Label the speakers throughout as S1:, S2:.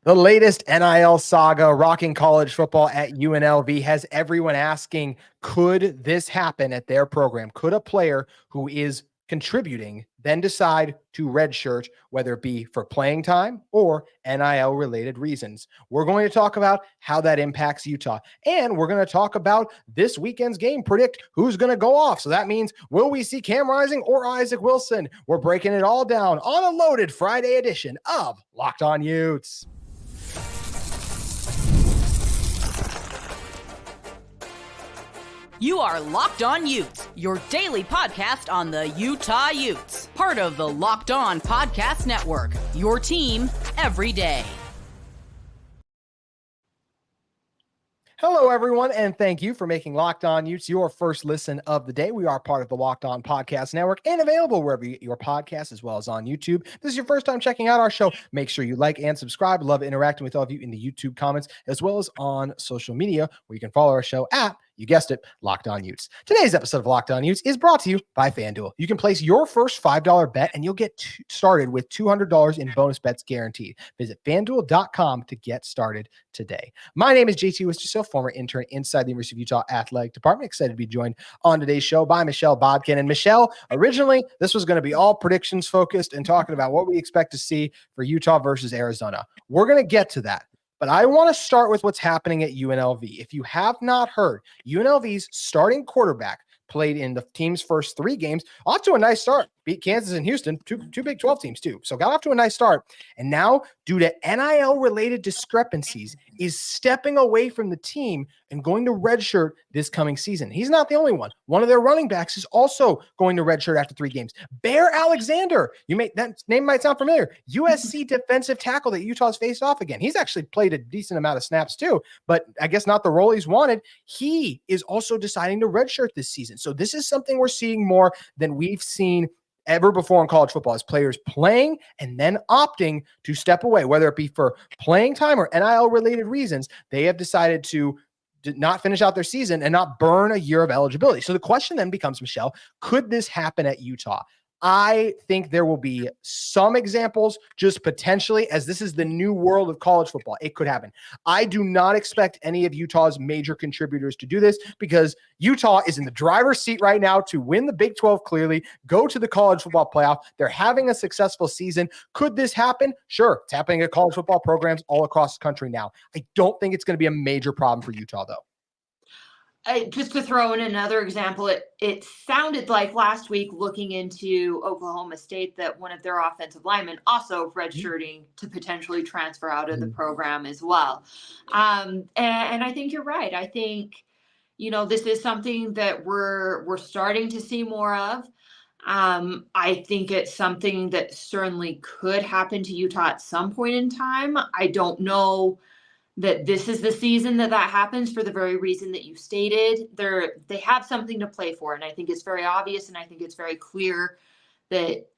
S1: The latest NIL saga rocking college football at UNLV has everyone asking, could this happen at their program? Could a player who is contributing then decide to redshirt, whether it be for playing time or NIL related reasons? We're going to talk about how that impacts Utah. And we're going to talk about this weekend's game, predict who's going to go off. So that means, will we see Cam Rising or Isaac Wilson? We're breaking it all down on a loaded Friday edition of Locked On Utes.
S2: You are Locked On Utes, your daily podcast on the Utah Utes. Part of the Locked On Podcast Network, your team every day.
S1: Hello, everyone, and thank you for making Locked On Utes your first listen of the day. We are part of the Locked On Podcast Network and available wherever you get your podcasts, as well as on YouTube. If this is your first time checking out our show, make sure you like and subscribe. Love interacting with all of you in the YouTube comments, as well as on social media, where you can follow our show at, you guessed it, Locked On Utes. Today's episode of Locked On Utes is brought to you by FanDuel. You can place your first $5 bet and you'll get started with $200 in bonus bets guaranteed. Visit FanDuel.com to get started today. My name is JT Wistrcill, former intern inside the University of Utah Athletic Department. Excited to be joined on today's show by Michell, Bodkin. And Michelle, originally, this was going to be all predictions focused and talking about what we expect to see for Utah versus Arizona. We're going to get to that. But I want to start with what's happening at UNLV. If you have not heard, UNLV's starting quarterback played in the team's first 3 games, off to a nice start. Beat Kansas and Houston, two Big 12 teams too. So got off to a nice start. And now, due to NIL-related discrepancies, is stepping away from the team and going to redshirt this coming season. He's not the only one. One of their running backs is also going to redshirt after 3 games. Bear Alexander, that name might sound familiar. USC defensive tackle that Utah's faced off again. He's actually played a decent amount of snaps too, but I guess not the role he's wanted. He is also deciding to redshirt this season. So this is something we're seeing more than we've seen ever before in college football, is players playing and then opting to step away, whether it be for playing time or NIL related reasons. They have decided to not finish out their season and not burn a year of eligibility. So the question then becomes, Michelle, could this happen at Utah? I think there will be some examples, just potentially, as this is the new world of college football. It could happen. I do not expect any of Utah's major contributors to do this, because Utah is in the driver's seat right now to win the Big 12 clearly, go to the college football playoff. They're having a successful season. Could this happen? Sure. It's happening at college football programs all across the country now. I don't think it's going to be a major problem for Utah, though.
S3: Just to throw in another example, it sounded like last week, looking into Oklahoma State, that one of their offensive linemen also redshirting to potentially transfer out of the program as well. And I think you're right. I think, this is something that we're starting to see more of. I think it's something that certainly could happen to Utah at some point in time. I don't know that this is the season that happens, for the very reason that you stated. They have something to play for, and I think it's very obvious, and I think it's very clear that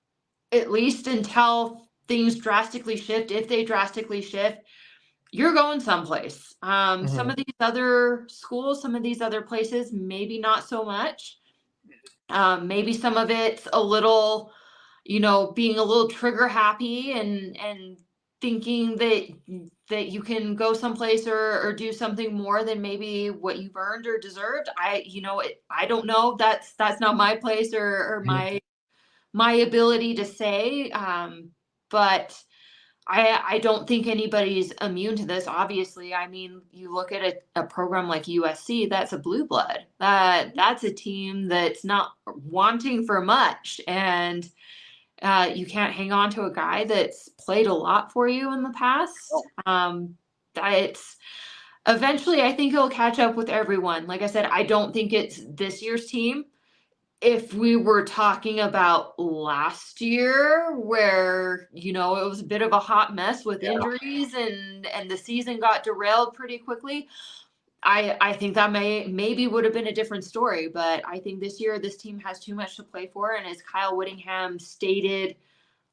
S3: at least until things drastically shift, if they drastically shift, you're going someplace. Some of these other schools, some of these other places, maybe not so much. Maybe some of it's a little, being a little trigger happy and thinking that you can go someplace or do something more than maybe what you've earned or deserved. I don't know. That's not my place or my ability to say. But I don't think anybody's immune to this. Obviously, I mean, you look at a program like USC, that's a blue blood. That's a team that's not wanting for much, and you can't hang on to a guy that's played a lot for you in the past. It's eventually, I think it'll catch up with everyone. Like I said, I don't think it's this year's team. If we were talking about last year, where, it was a bit of a hot mess with injuries and the season got derailed pretty quickly, I think that maybe would have been a different story. But I think this year, this team has too much to play for. And as Kyle Whittingham stated,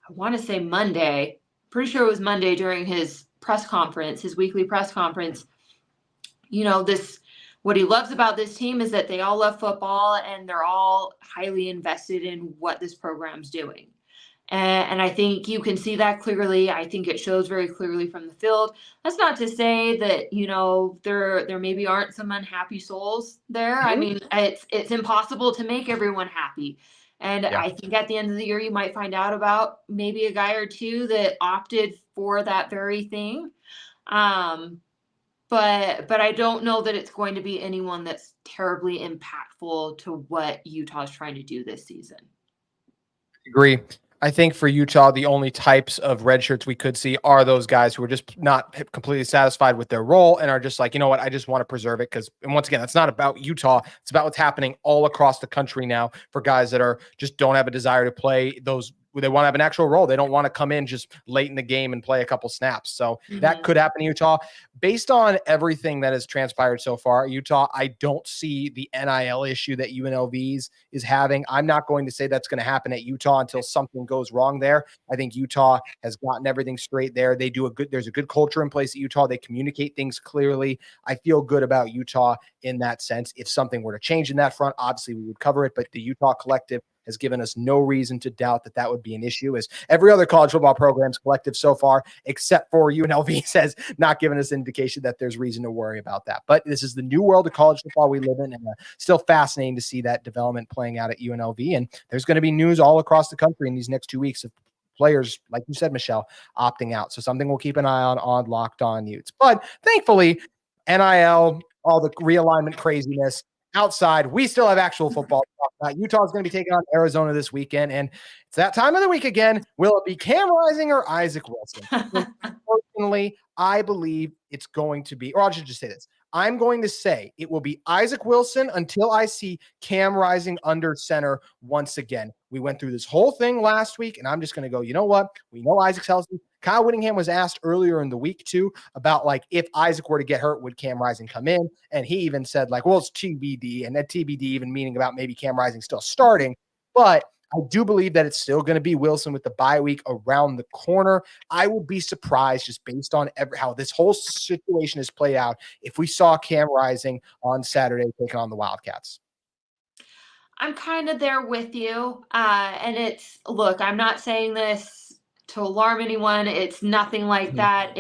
S3: I want to say Monday, pretty sure it was Monday during his press conference, his weekly press conference, what he loves about this team is that they all love football and they're all highly invested in what this program's doing. And I think you can see that clearly. I think it shows very clearly from the field. That's not to say that, there maybe aren't some unhappy souls there. I mean, it's impossible to make everyone happy. And
S1: Yeah.
S3: I think at the end of the year, you might find out about maybe a guy or two that opted for that very thing. But I don't know that it's going to be anyone that's terribly impactful to what Utah's trying to do this season.
S1: Agree. I think for Utah, the only types of red shirts we could see are those guys who are just not completely satisfied with their role and are just like, you know what, I just want to preserve it. And once again, that's not about Utah. It's about what's happening all across the country now for guys that are just don't have a desire to play those. They want to have an actual role. They don't want to come in just late in the game and play a couple snaps. So that could happen in Utah. Based on everything that has transpired so far, Utah, I don't see the NIL issue that UNLV is having. I'm not going to say that's going to happen at Utah until something goes wrong there. I think Utah has gotten everything straight there. There's a good culture in place at Utah. They communicate things clearly. I feel good about Utah in that sense. If something were to change in that front, obviously we would cover it, but the Utah collective has given us no reason to doubt that that would be an issue, as every other college football program's collective so far, except for UNLV, says not giving us indication that there's reason to worry about that. But this is the new world of college football we live in, and still fascinating to see that development playing out at UNLV. And there's going to be news all across the country in these next 2 weeks of players, like you said, Michelle, opting out. So something we'll keep an eye on Locked On Utes. But thankfully, NIL, all the realignment craziness outside, we still have actual football to talk about. Utah is going to be taking on Arizona this weekend, and it's that time of the week again. Will it be Cam Rising or Isaac Wilson? Personally, I believe it's going to be, or I'll just say this. I'm going to say it will be Isaac Wilson until I see Cam Rising under center once again. We went through this whole thing last week, and I'm just going to go, you know what? We know Isaac's healthy. Kyle Whittingham was asked earlier in the week, too, about, like, if Isaac were to get hurt, would Cam Rising come in? And he even said, like, well, it's TBD, and that TBD even meaning about maybe Cam Rising still starting. But I do believe that it's still going to be Wilson with the bye week around the corner. I would be surprised, just based on how this whole situation has played out, if we saw Cam Rising on Saturday taking on the Wildcats.
S3: I'm kind of there with you. And look, I'm not saying this to alarm anyone. It's nothing like that.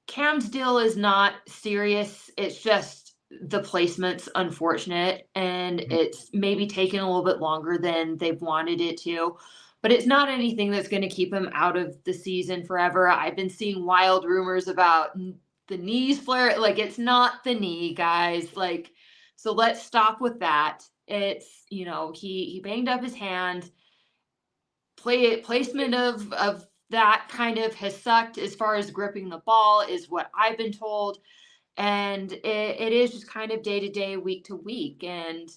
S3: Cam's deal is not serious. It's just the placement's unfortunate, and it's maybe taken a little bit longer than they've wanted it to. But it's not anything that's going to keep him out of the season forever. I've been seeing wild rumors about the knees flare. Like, it's not the knee, guys. Like, so let's stop with that. It's, he banged up his hand. Placement of that kind of has sucked as far as gripping the ball, is what I've been told. And it is just kind of day to day, week to week. And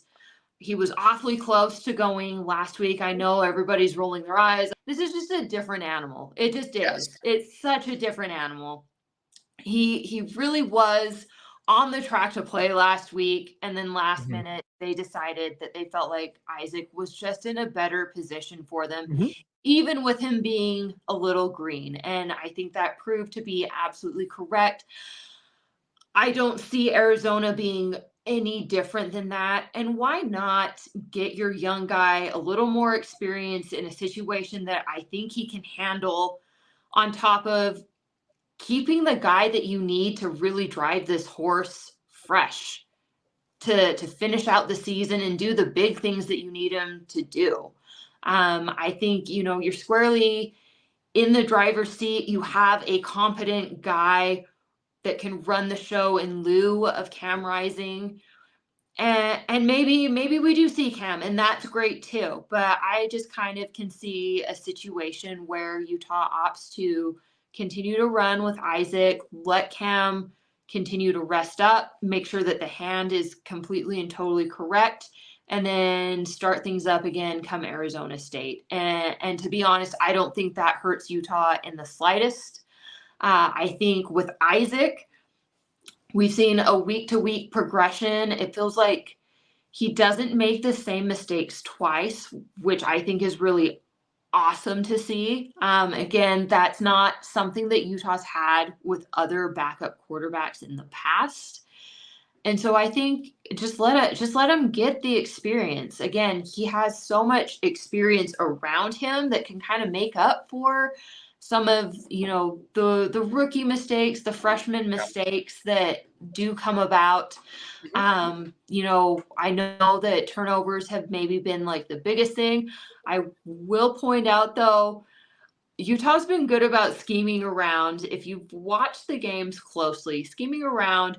S3: he was awfully close to going last week. I know everybody's rolling their eyes. This is just a different animal. It just is. Yes. It's such a different animal. He really was on the track to play last week, and then last minute they decided that they felt like Isaac was just in a better position for them, even with him being a little green. And I think that proved to be absolutely correct. I don't see Arizona being any different than that. And why not get your young guy a little more experience in a situation that I think he can handle, on top of keeping the guy that you need to really drive this horse fresh to finish out the season and do the big things that you need him to do. I think, you're squarely in the driver's seat. You have a competent guy that can run the show in lieu of Cam Rising. And maybe we do see Cam, and that's great too. But I just kind of can see a situation where Utah opts to continue to run with Isaac, let Cam continue to rest up, make sure that the hand is completely and totally correct, and then start things up again come Arizona State. And to be honest, I don't think that hurts Utah in the slightest. I think with Isaac, we've seen a week-to-week progression. It feels like he doesn't make the same mistakes twice, which I think is really awesome to see. Again, that's not something that Utah's had with other backup quarterbacks in the past. And so I think just let him get the experience. Again, he has so much experience around him that can kind of make up for some of, the rookie mistakes, the freshman mistakes that do come about. I know that turnovers have maybe been like the biggest thing. I will point out though, Utah's been good about scheming around. If you've watched the games closely, scheming around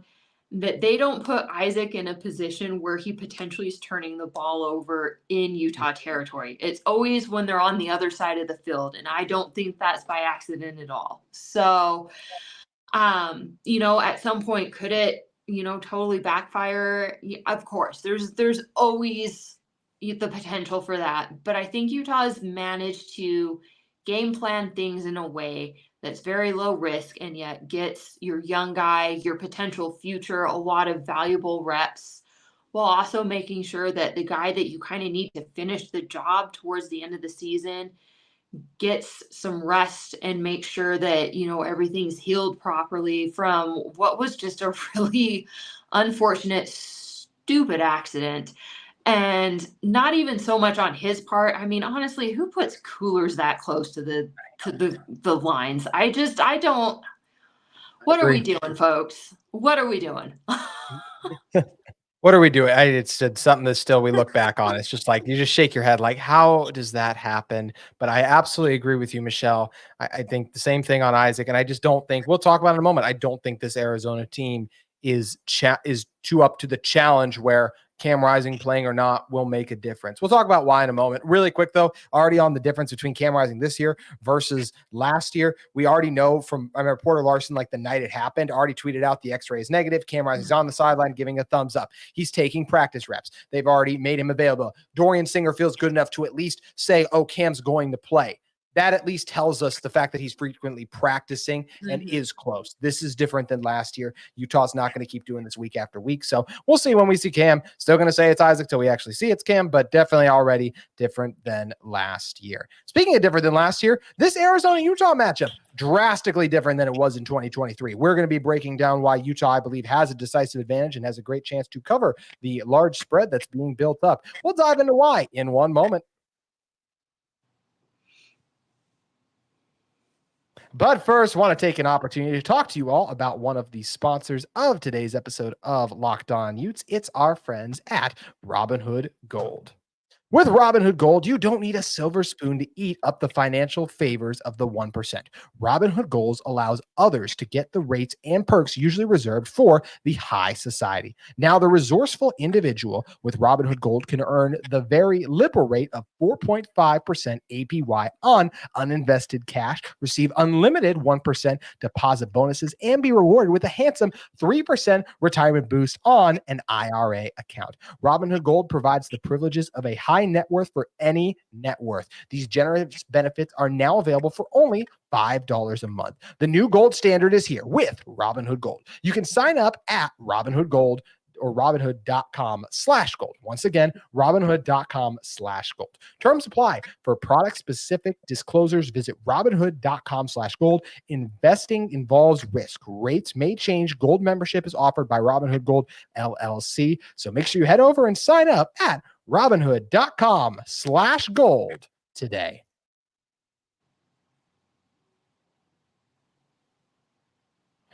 S3: that they don't put Isaac in a position where he potentially is turning the ball over in Utah territory. It's always when they're on the other side of the field. And I don't think that's by accident at all. So, at some point, could it, totally backfire? Of course, there's always the potential for that. But I think Utah has managed to game plan things in a way that's very low risk and yet gets your young guy, your potential future, a lot of valuable reps, while also making sure that the guy that you kind of need to finish the job towards the end of the season gets some rest and make sure that, everything's healed properly from what was just a really unfortunate, stupid accident. And not even so much on his part. I mean, honestly, who puts coolers that close to the lines? I don't. What are we doing, folks? What are we doing?
S1: What are we doing? It's something that still we look back on. It's just like you just shake your head, like, how does that happen? But I absolutely agree with you, Michelle. I think the same thing on Isaac, and I just don't think we'll talk about it in a moment. I don't think this Arizona team is too up to the challenge where Cam Rising playing or not will make a difference. We'll talk about why in a moment. Really quick though, already on the difference between Cam Rising this year versus last year. We already know from Porter Larson, like the night it happened, already tweeted out the X-ray is negative. Cam Rising's on the sideline giving a thumbs up. He's taking practice reps. They've already made him available. Dorian Singer feels good enough to at least say, oh, Cam's going to play. That at least tells us the fact that he's frequently practicing and is close. This is different than last year. Utah's not going to keep doing this week after week. So we'll see when we see Cam. Still going to say it's Isaac till we actually see it's Cam, but definitely already different than last year. Speaking of different than last year, this Arizona-Utah matchup, drastically different than it was in 2023. We're going to be breaking down why Utah, I believe, has a decisive advantage and has a great chance to cover the large spread that's being built up. We'll dive into why in one moment. But first, I want to take an opportunity to talk to you all about one of the sponsors of today's episode of Locked On Utes. It's our friends at Robinhood Gold. With Robinhood Gold, you don't need a silver spoon to eat up the financial favors of the 1%. Robinhood Gold allows others to get the rates and perks usually reserved for the high society. Now, the resourceful individual with Robinhood Gold can earn the very liberal rate of 4.5% APY on uninvested cash, receive unlimited 1% deposit bonuses, and be rewarded with a handsome 3% retirement boost on an IRA account. Robinhood Gold provides the privileges of a high net worth for any net worth. These generous benefits are now available for only $5 a month. The new gold standard is here with Robinhood Gold. You can sign up at Robinhood Gold or Robinhood.com/gold. Once again, Robinhood.com/gold. Terms apply. For product-specific disclosures, visit Robinhood.com/gold. Investing involves risk. Rates may change. Gold membership is offered by Robinhood Gold LLC. So make sure you head over and sign up at Robinhood.com/gold today.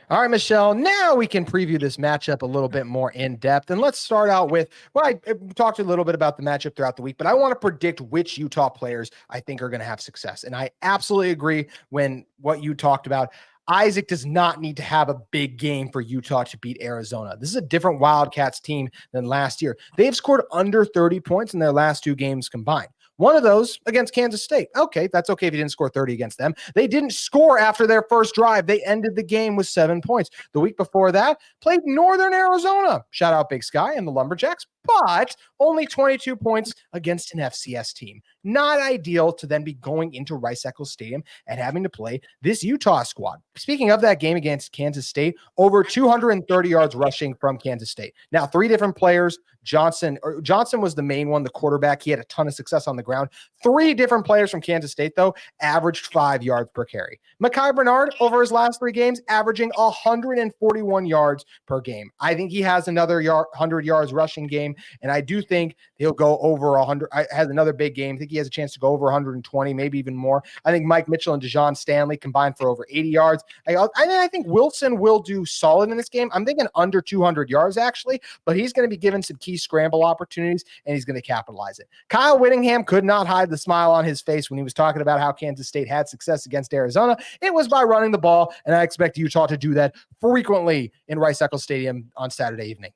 S1: All right, Michelle, now we can preview this matchup a little bit more in depth. And let's start out with, well, I talked a little bit about the matchup throughout the week, but I want to predict which Utah players I think are going to have success. And I absolutely agree when what you talked about. Isaac does not need to have a big game for Utah to beat Arizona. This is a different Wildcats team than last year. They've scored under 30 points in their last two games combined. One of those against Kansas State. Okay, that's okay if you didn't score 30 against them. They didn't score after their first drive. They ended the game with 7 points. The week before that, played Northern Arizona. Shout out Big Sky and the Lumberjacks. but only 22 points against an FCS team. Not ideal to then be going into Rice-Eccles Stadium and having to play this Utah squad. Speaking of that game against Kansas State, over 230 yards rushing from Kansas State. Now, 3 different players. Johnson was the main one, the quarterback. He had a ton of success on the ground. 3 different players from Kansas State, though, averaged 5 yards per carry. Mekhi Bernard, over his last 3 games, averaging 141 yards per game. I think he has another 100 yards rushing game, and I do think he'll go over 100. Has another big game. I think he has a chance to go over 120, maybe even more. I think Mike Michell and Dejon Stanley combined for over 80 yards. I think Wilson will do solid in this game. I'm thinking under 200 yards, actually, but he's going to be given some key scramble opportunities, and he's going to capitalize it. Kyle Whittingham could not hide the smile on his face when he was talking about how Kansas State had success against Arizona. It was by running the ball, and I expect Utah to do that frequently in Rice-Eccles Stadium on Saturday evening.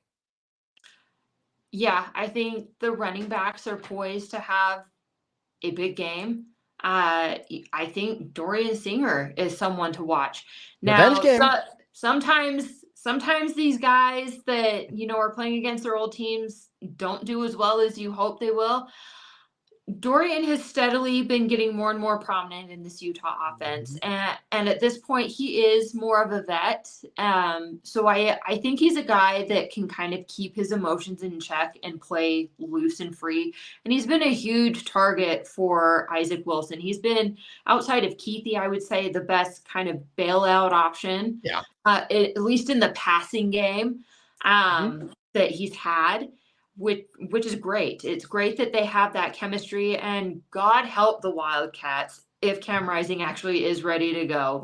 S3: Yeah, I think the running backs are poised to have a big game. I think Dorian Singer is someone to watch. Now, sometimes these guys that, are playing against their old teams don't do as well as you hope they will. Dorian has steadily been getting more and more prominent in this Utah offense. And at this point, he is more of a vet. So I think he's a guy that can kind of keep his emotions in check and play loose and free. And he's been a huge target for Isaac Wilson. He's been, outside of Keithy, I would say, the best kind of bailout option, at least in the passing game that he's had. Which is great. It's great that they have that chemistry, and God help the Wildcats if Cam Rising actually is ready to go.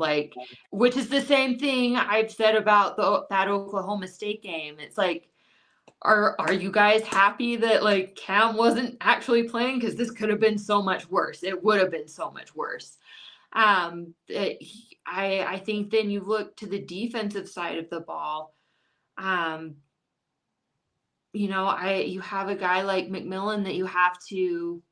S3: Which is the same thing I've said about that Oklahoma State game. It's like, are you guys happy that Cam wasn't actually playing? Because this could have been so much worse. It would have been so much worse. I think then you look to the defensive side of the ball. You have a guy like McMillan that you have to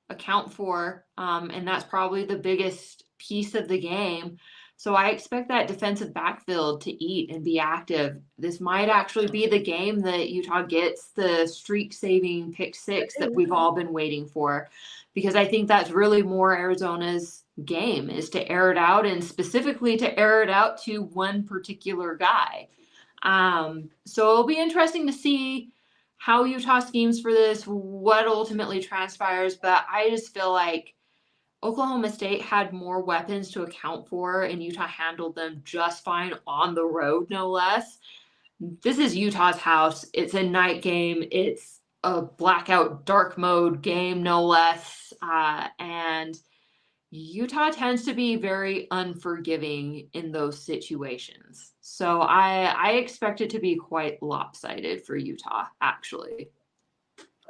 S3: account for, and that's probably the biggest piece of the game. So I expect that defensive backfield to eat and be active. This might actually be the game that Utah gets the streak-saving pick 6 that we've all been waiting for, because I think that's really more Arizona's game, is to air it out, and specifically to air it out to one particular guy. So it'll be interesting to see how Utah schemes for this, what ultimately transpires. But I just feel like Oklahoma State had more weapons to account for, and Utah handled them just fine on the road, no less. This is Utah's house. It's a night game. It's a blackout dark mode game, no less. And Utah tends to be very unforgiving in those situations. So I expect it to be quite lopsided for Utah, actually.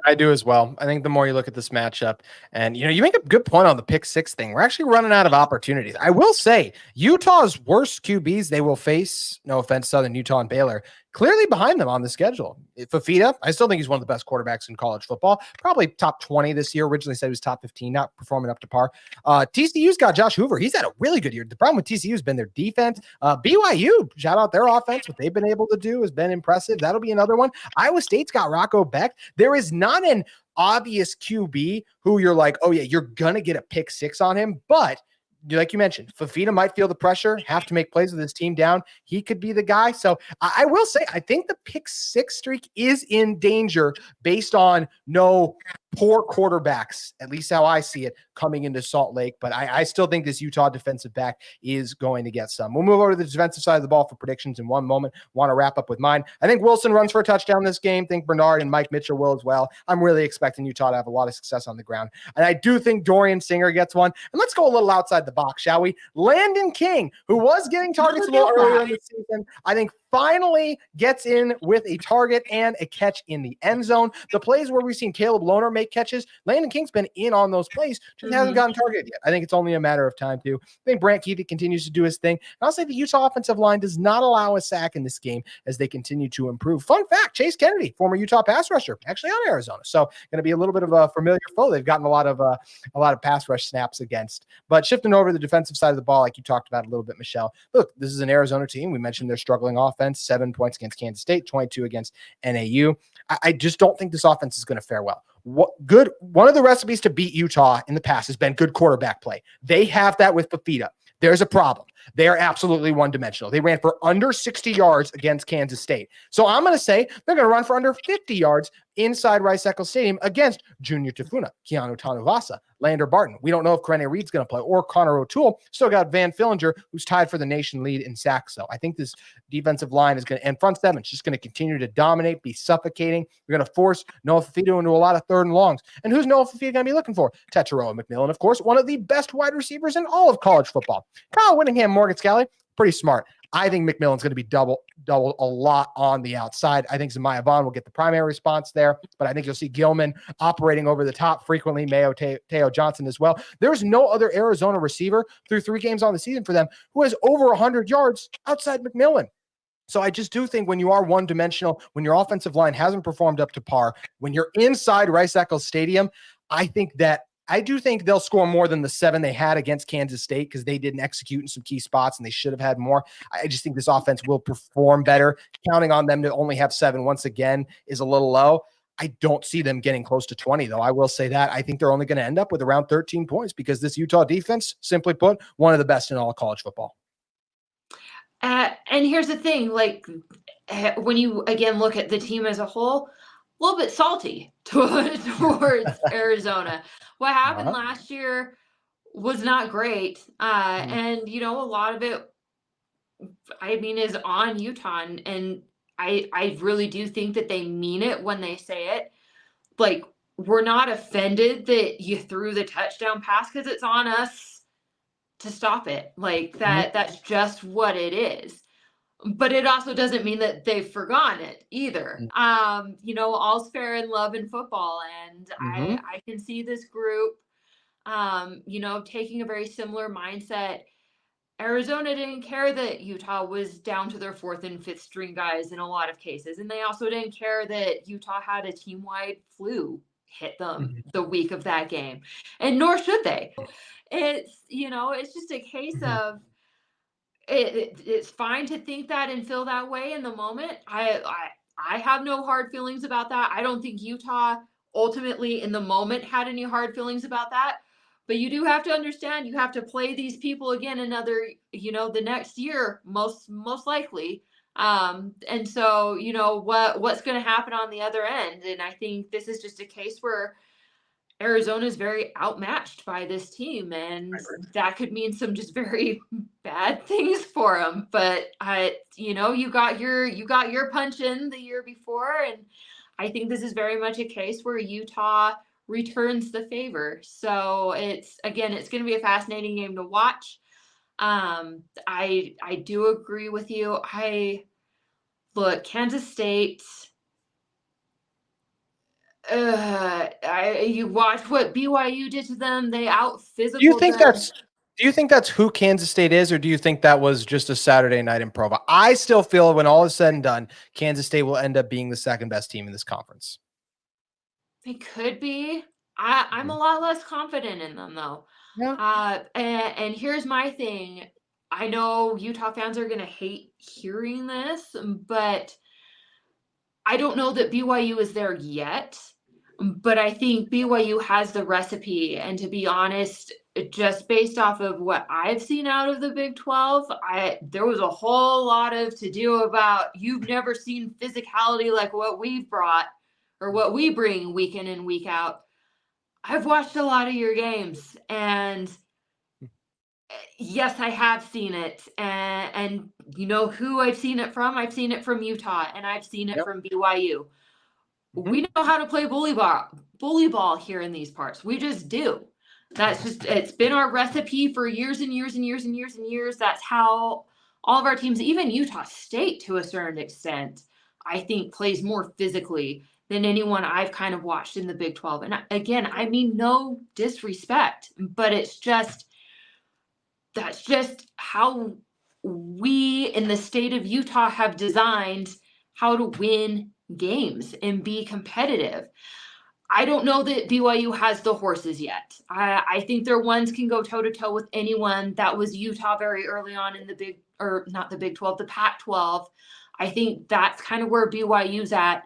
S1: I do as well. I think the more you look at this matchup, and you make a good point on the pick 6 thing. We're actually running out of opportunities. I will say Utah's worst QBs they will face, no offense, Southern Utah and Baylor, clearly behind them on the schedule. Fifita, I still think he's one of the best quarterbacks in college football. Probably top 20 this year. Originally said he was top 15, not performing up to par. TCU's got Josh Hoover. He's had a really good year. The problem with TCU has been their defense. BYU, shout out their offense. What they've been able to do has been impressive. That'll be another one. Iowa State's got Rocco Beck. There is not an obvious QB who you're like, oh yeah, you're going to get a pick 6 on him. But like you mentioned, Fifita might feel the pressure, have to make plays with his team down. He could be the guy. So I will say, I think the pick 6 streak is in danger based on no poor quarterbacks, at least how I see it, coming into Salt Lake. But I still think this Utah defensive back is going to get some. We'll move over to the defensive side of the ball for predictions in one moment. Want to wrap up with mine. I think Wilson runs for a touchdown this game. Think Bernard and Mike Michell will as well. I'm really expecting Utah to have a lot of success on the ground. And I do think Dorian Singer gets one. And let's go a little outside the box, shall we? Landon King, who was getting targets a little earlier in the season, I think finally gets in with a target and a catch in the end zone. The plays where we've seen Caleb Lohner make catches, Landon King's been in on those plays, just hasn't gotten targeted yet. I think it's only a matter of time, too. I think Brant Keithy continues to do his thing. And I'll say the Utah offensive line does not allow a sack in this game as they continue to improve. Fun fact, Chase Kennedy, former Utah pass rusher, actually on Arizona. So going to be a little bit of a familiar foe. They've gotten a lot of pass rush snaps against. But shifting over the defensive side of the ball, like you talked about a little bit, Michelle, look, this is an Arizona team. We mentioned they're struggling offense. offense, 7 points against Kansas State, 22 against NAU. I just don't think this offense is going to fare well. One of the recipes to beat Utah in the past has been good quarterback play. They have that with Fifita. There's a problem. They are absolutely one-dimensional. They ran for under 60 yards against Kansas State. So I'm going to say they're going to run for under 50 yards inside Rice-Eccles Stadium against Junior Tafuna, Keanu Tanuvasa, Lander Barton. We don't know if Corene Reed's going to play or Connor O'Toole. Still got Van Fillinger, who's tied for the nation lead in sacks, though. I think this defensive line is going to, and front seven, is just going to continue to dominate, be suffocating. You're going to force Noah Fifita into a lot of third and longs. And who's Noah Fifita going to be looking for? Tetairoa McMillan, of course, one of the best wide receivers in all of college football. Kyle Whittingham, Morgan Scalley, pretty smart. I think McMillan's going to be double a lot on the outside. I think Zamaya Vaughn will get the primary response there, but I think you'll see Gilman operating over the top frequently, Mayo, Teo Johnson as well. There's no other Arizona receiver through 3 games on the season for them who has over 100 yards outside McMillan. So I just do think when you are one-dimensional, when your offensive line hasn't performed up to par, when you're inside Rice-Eccles Stadium, I do think they'll score more than the 7 they had against Kansas State because they didn't execute in some key spots and they should have had more. I just think this offense will perform better. Counting on them to only have 7 once again is a little low. I don't see them getting close to 20, though. I will say that. I think they're only going to end up with around 13 points because this Utah defense, simply put, one of the best in all of college football.
S3: And here's the thing, like when you, again, look at the team as a whole, a little bit salty towards Arizona. What happened last year was not great. And, you know, a lot of it, I mean, is on Utah. And I really do think that they mean it when they say it. Like, we're not offended that you threw the touchdown pass because it's on us to stop it. Like that's just what it is. But it also doesn't mean that they've forgotten it either. You know, all's fair in love and football. And I can see this group, you know, taking a very similar mindset. Arizona didn't care that Utah was down to their 4th and 5th string guys in a lot of cases. And they also didn't care that Utah had a team-wide flu hit them the week of that game. And nor should they. It's, you know, it's just a case of it's fine to think that and feel that way in the moment. I have no hard feelings about that. I don't think Utah ultimately in the moment had any hard feelings about that. But you do have to understand you have to play these people again another, you know, the next year, most likely. And so, you know, what's going to happen on the other end? And I think this is just a case where Arizona is very outmatched by this team, and that could mean some just very bad things for them. But you know, you got your punch in the year before, and I think this is very much a case where Utah returns the favor. So it's going to be a fascinating game to watch. I do agree with you. Look, Kansas State. You watch what BYU did to them. They out-physical
S1: Do you think
S3: them.
S1: Do you think that's who Kansas State is, or do you think that was just a Saturday night in Provo? I still feel when all is said and done, Kansas State will end up being the 2nd best team in this conference.
S3: They could be. I'm a lot less confident in them, though.
S1: Yeah.
S3: And here's my thing. I know Utah fans are going to hate hearing this, but I don't know that BYU is there yet. But I think BYU has the recipe. And to be honest, just based off of what I've seen out of the Big 12, there was a whole lot of to do about you've never seen physicality like what we've brought or what we bring week in and week out. I've watched a lot of your games, and yes, I have seen it. And you know who I've seen it from? I've seen it from Utah, and I've seen it from BYU. We know how to play bully ball here in these parts. We just do. That's just, it's been our recipe for years and years and years and years and years. That's how all of our teams, even Utah State to a certain extent, I think plays more physically than anyone I've kind of watched in the Big 12. And again, I mean, no disrespect, but that's just how we in the state of Utah have designed how to win games and be competitive. I don't know that BYU has the horses yet. I think their ones can go toe to toe with anyone. That was Utah very early on in the Pac-12. I think that's kind of where BYU's at.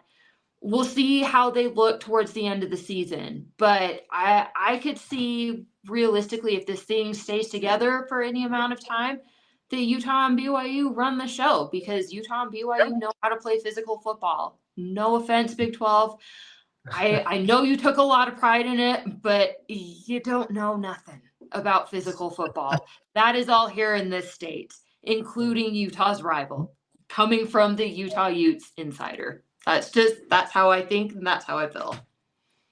S3: We'll see how they look towards the end of the season, but I could see realistically, if this thing stays together for any amount of time, the Utah and BYU run the show, because Utah and BYU know how to play physical football. No offense, Big 12. I know you took a lot of pride in it, but you don't know nothing about physical football. That is all here in this state, including Utah's rival, coming from the Utah Utes insider. That's how I think, and that's how I feel.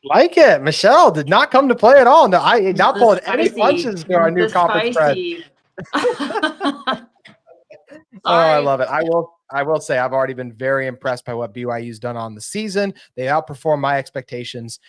S1: Like it. Michelle did not come to play at all. No, I did not pull any punches to our new conference spread. Oh, I love it. I will say I've already been very impressed by what BYU's done on the season. They outperformed my expectations.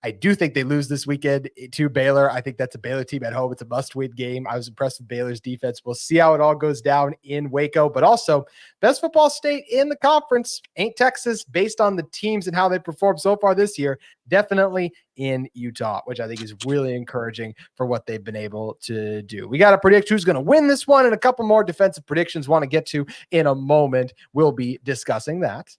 S1: I do think they lose this weekend to Baylor. I think that's a Baylor team at home. It's a must-win game. I was impressed with Baylor's defense. We'll see how it all goes down in Waco. But also, best football state in the conference ain't Texas, based on the teams and how they performed so far this year. Definitely in Utah, which I think is really encouraging for what they've been able to do. We got to predict who's going to win this one, and a couple more defensive predictions want to get to in a moment. We'll be discussing that.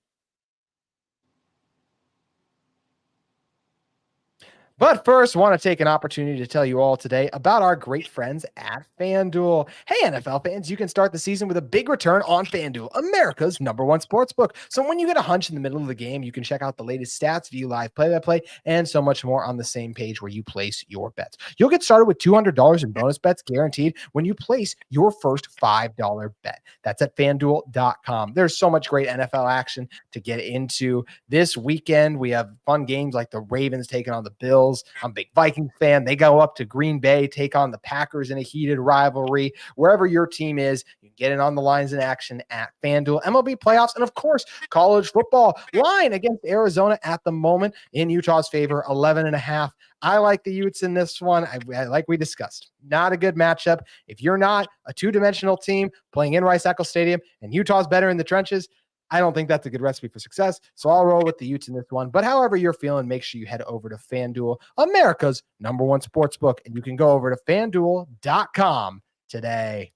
S1: But first, I want to take an opportunity to tell you all today about our great friends at FanDuel. Hey, NFL fans, you can start the season with a big return on FanDuel, America's #1 sportsbook. So when you get a hunch in the middle of the game, you can check out the latest stats, view live play-by-play, and so much more on the same page where you place your bets. You'll get started with $200 in bonus bets guaranteed when you place your first $5 bet. That's at FanDuel.com. There's so much great NFL action to get into this weekend. We have fun games like the Ravens taking on the Bills. I'm a big Vikings fan. They go up to Green Bay, take on the Packers in a heated rivalry. Wherever your team is, you can get in on the lines in action at FanDuel. MLB playoffs, and of course, college football line against Arizona at the moment in Utah's favor, 11.5. I like the Utes in this one. Like we discussed, not a good matchup. If you're not a two-dimensional team playing in Rice-Eccles Stadium and Utah's better in the trenches, I don't think that's a good recipe for success. So I'll roll with the Utes in this one. But however you're feeling, make sure you head over to FanDuel, America's #1 sportsbook, and you can go over to FanDuel.com today.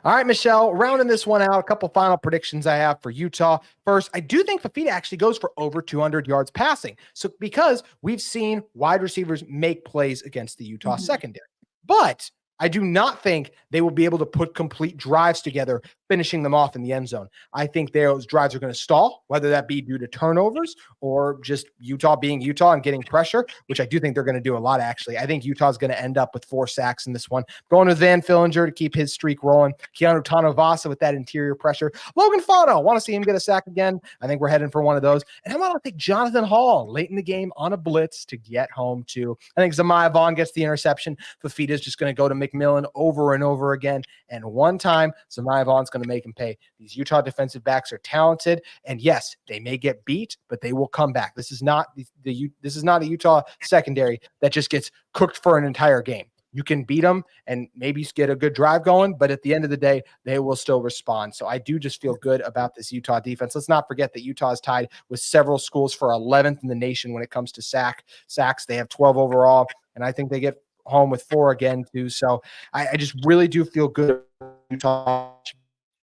S1: All right, Michelle, rounding this one out, a couple final predictions I have for Utah. First, I do think Fifita actually goes for over 200 yards passing. So because we've seen wide receivers make plays against the Utah secondary. But I do not think they will be able to put complete drives together, finishing them off in the end zone. I think those drives are going to stall, whether that be due to turnovers or just Utah being Utah and getting pressure, which I do think they're going to do a lot, actually. I think Utah's going to end up with 4 sacks in this one. Going with Van Fillinger to keep his streak rolling. Keanu Tanavasa with that interior pressure. Logan Fano, want to see him get a sack again. I think we're heading for one of those. And I want to take Jonathan Hall late in the game on a blitz to get home, too. I think Zamiah Vaughn gets the interception. Fifita's just going to go to McMillan over and over again. And one time, Zamiah Vaughn's going to make him pay. These Utah defensive backs are talented, and yes, they may get beat, but they will come back. This is not this is not a Utah secondary that just gets cooked for an entire game. You can beat them and maybe get a good drive going, but at the end of the day, they will still respond. So I do just feel good about this Utah defense. Let's not forget that Utah is tied with several schools for 11th in the nation when it comes to sacks. They have 12 overall, and I think they get home with 4 again too. So I just really do feel good. Utah,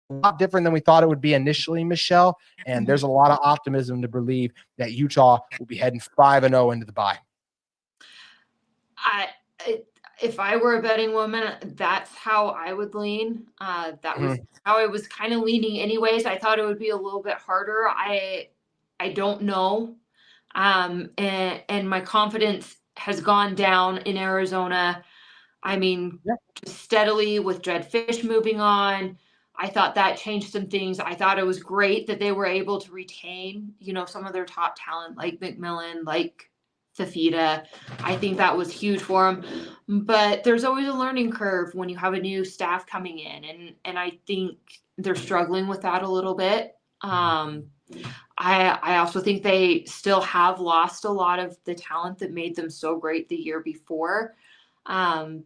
S1: a lot different than we thought it would be initially, Michelle. And there's a lot of optimism to believe that Utah will be heading 5-0 into the bye.
S3: If I were a betting woman, that's how I would lean. That was how I was kind of leaning anyways. I thought it would be a little bit harder. I don't know. And my confidence has gone down in Arizona. I mean, just steadily with Jedd Fisch moving on. I thought that changed some things. I thought it was great that they were able to retain, some of their top talent like McMillan, like Fifita. I think that was huge for them. But there's always a learning curve when you have a new staff coming in. And I think they're struggling with that a little bit. I also think they still have lost a lot of the talent that made them so great the year before. And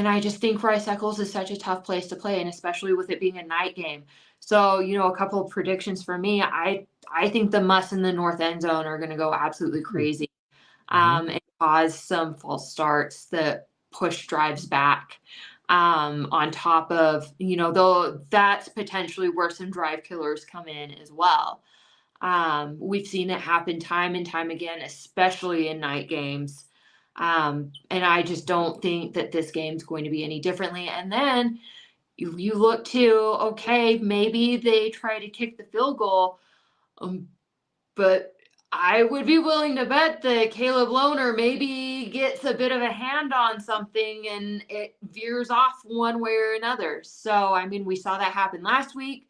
S3: I just think Rice-Eccles is such a tough place to play, and especially with it being a night game. So, a couple of predictions for me. I think the Muss in the north end zone are going to go absolutely crazy and cause some false starts that push drives back. on top of, though that's potentially where some drive killers come in as well. We've seen it happen time and time again, especially in night games. And I just don't think that this game's going to be any differently. And then you look to, okay, maybe they try to kick the field goal, but I would be willing to bet that Caleb Lohner maybe gets a bit of a hand on something and it veers off one way or another. So, I mean, we saw that happen last week.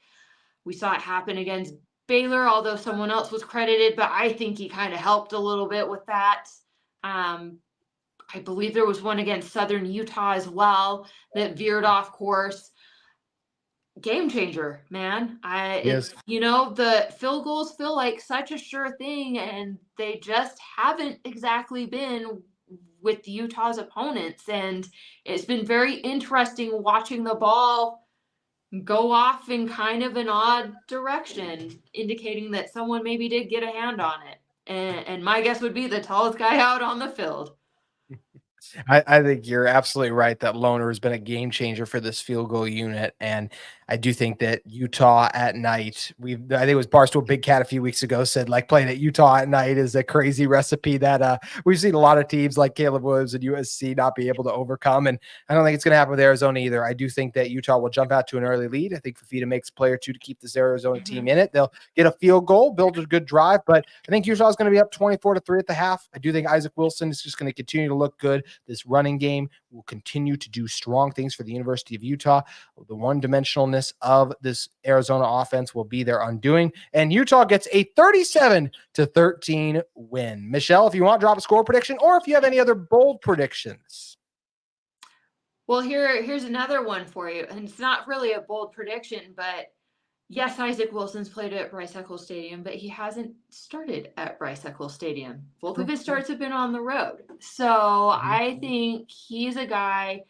S3: We saw it happen against Baylor, although someone else was credited, but I think he kind of helped a little bit with that. I believe there was one against Southern Utah as well that veered off course. Game changer, man.
S1: Yes.
S3: The field goals feel like such a sure thing, and they just haven't exactly been with Utah's opponents. And it's been very interesting watching the ball go off in kind of an odd direction, indicating that someone maybe did get a hand on it. And my guess would be the tallest guy out on the field.
S1: I think you're absolutely right that Lohner has been a game changer for this field goal unit. And I do think that Utah at night, I think it was Barstool Big Cat a few weeks ago said like playing at Utah at night is a crazy recipe that we've seen a lot of teams like Caleb Williams and USC not be able to overcome. And I don't think it's going to happen with Arizona either. I do think that Utah will jump out to an early lead. I think Fifita makes a play or two to keep this Arizona team in it. They'll get a field goal, build a good drive, but I think Utah is going to be up 24-3 at the half. I do think Isaac Wilson is just going to continue to look good. This running game will continue to do strong things for the University of Utah. The one-dimensionalness of this Arizona offense will be their undoing, and Utah gets a 37-13 win. Michelle, if you want, drop a score prediction, or if you have any other bold predictions.
S3: Well, here's another one for you, and it's not really a bold prediction, but yes, Isaac Wilson's played at Bryce-Eccles Stadium, but he hasn't started at Bryce-Eccles Stadium. Both of his starts have been on the road. So I think he's a guy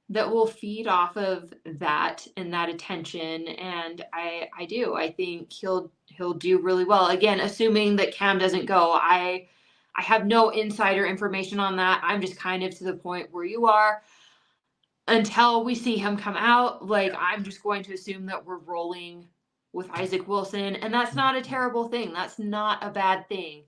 S3: that will feed off of that and that attention. And I do. I think he'll do really well. Again, assuming that Cam doesn't go. I have no insider information on that. I'm just kind of to the point where you are. Until we see him come out, like I'm just going to assume that we're rolling with Isaac Wilson, and that's not a terrible thing. That's not a bad thing.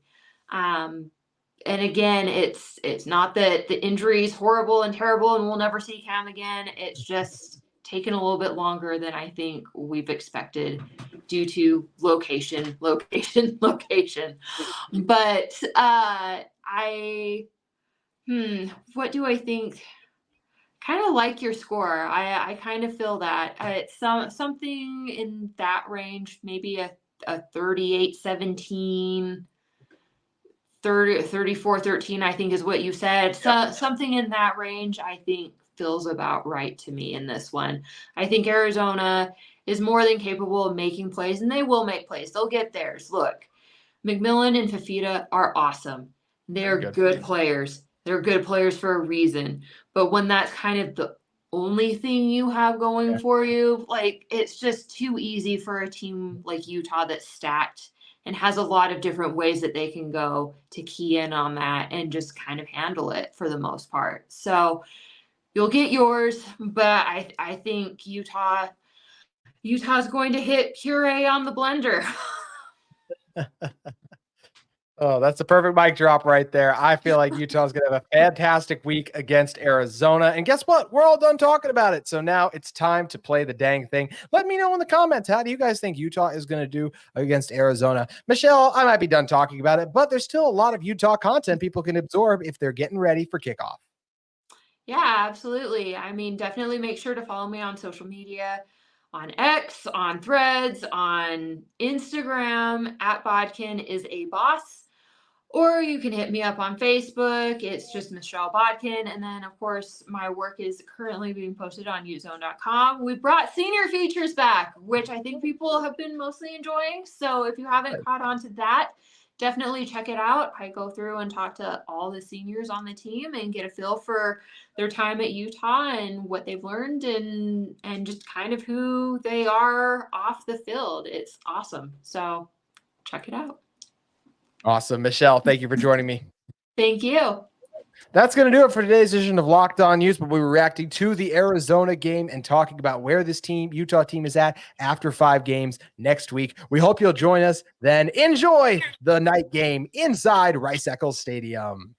S3: And again, it's not that the injury is horrible and terrible and we'll never see Cam again. It's just taken a little bit longer than I think we've expected due to location. But what do I think? Kind of like your score. I kind of feel that it's something in that range, maybe a 38-17, 34-13, I think is what you said. So something in that range, I think feels about right to me in this one. I think Arizona is more than capable of making plays, and they will make plays. They'll get theirs. Look, McMillan and Fifita are awesome. They're good players. They're good players for a reason. But when that's kind of the only thing you have going for you, like it's just too easy for a team like Utah that's stacked and has a lot of different ways that they can go to key in on that and just kind of handle it for the most part. So you'll get yours, but I think Utah's going to hit puree on the blender.
S1: Oh, that's the perfect mic drop right there. I feel like Utah's going to have a fantastic week against Arizona. And guess what? We're all done talking about it. So now it's time to play the dang thing. Let me know in the comments. How do you guys think Utah is going to do against Arizona? Michelle, I might be done talking about it, but there's still a lot of Utah content people can absorb if they're getting ready for kickoff.
S3: Yeah, absolutely. I mean, definitely make sure to follow me on social media. On X, on Threads, on Instagram, at Bodkin is a boss. Or you can hit me up on Facebook. It's just Michelle Bodkin. And then, of course, my work is currently being posted on UteZone.com. We brought senior features back, which I think people have been mostly enjoying. So if you haven't caught on to that, definitely check it out. I go through and talk to all the seniors on the team and get a feel for their time at Utah and what they've learned and just kind of who they are off the field. It's awesome. So check it out.
S1: Awesome. Michelle, thank you for joining me.
S3: Thank you.
S1: That's going to do it for today's edition of Locked On Utes, but we were reacting to the Arizona game and talking about where this Utah team is at after 5 games next week. We hope you'll join us then. Enjoy the night game inside Rice Eccles Stadium.